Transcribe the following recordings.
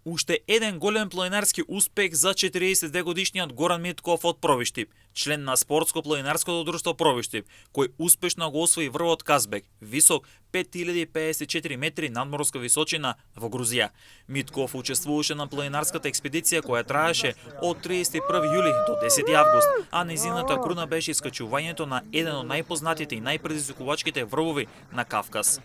Уште еден голем планинарски успех за 42-годишниот Горан Митков од Провиштип, член на спортско-планинарското друштво Провиштип, кој успешно го освои врвот Казбек, висок 5054 метри надморска височина во Грузија. Митков учествуваше на планинарската експедиција која траеше од 31 јули до 10 август, а незината круна беше искачувањето на еден од најпознатите и најпредизвикувачките врвови на Кавказ.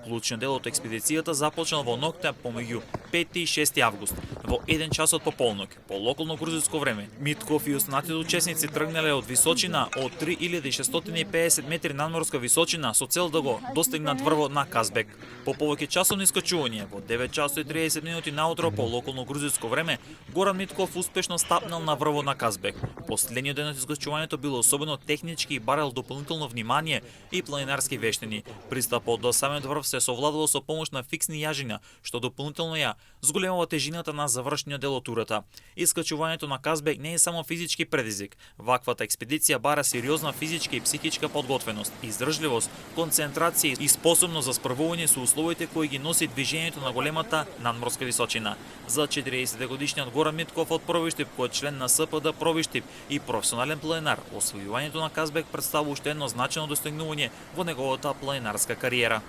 Клучниот дел од експедицијата започнал во ноќта помеѓу 5 и 6 август, во 1 часот по полноќ, по локално грузинско време. Митков и останатите учесници тргнале од височина од 3650 метри надморска височина со цел да го достигнат врвот на Казбек. По повеќе часовни искачување, во 9 часот и 30 минути наутро по локално грузинско време, Горан Митков успешно стапнал на врвот на Казбек. Последниот ден од искачувањето било особено технички и барал дополнително внимание и планинарски вештини. Пристапот до самиот врв се совладало со помош на фиксни јажиња, што дополнително ја зголемува тежината на завршниот дел од турата. Искачувањето на Казбек не е само физички предизвик. Ваквата експедиција бара сериозна физичка и психичка подготвеност, издржливост, концентрација и способност за справување со условите кои ги носи движењето на големата надморска височина. За 40-годишниот Горан Митков од Провиштип, кој е член на СПД Провиштип и професионален планинар, освојувањето на Казбек представува уште едно значајно достигнување во неговата планинарска кариера.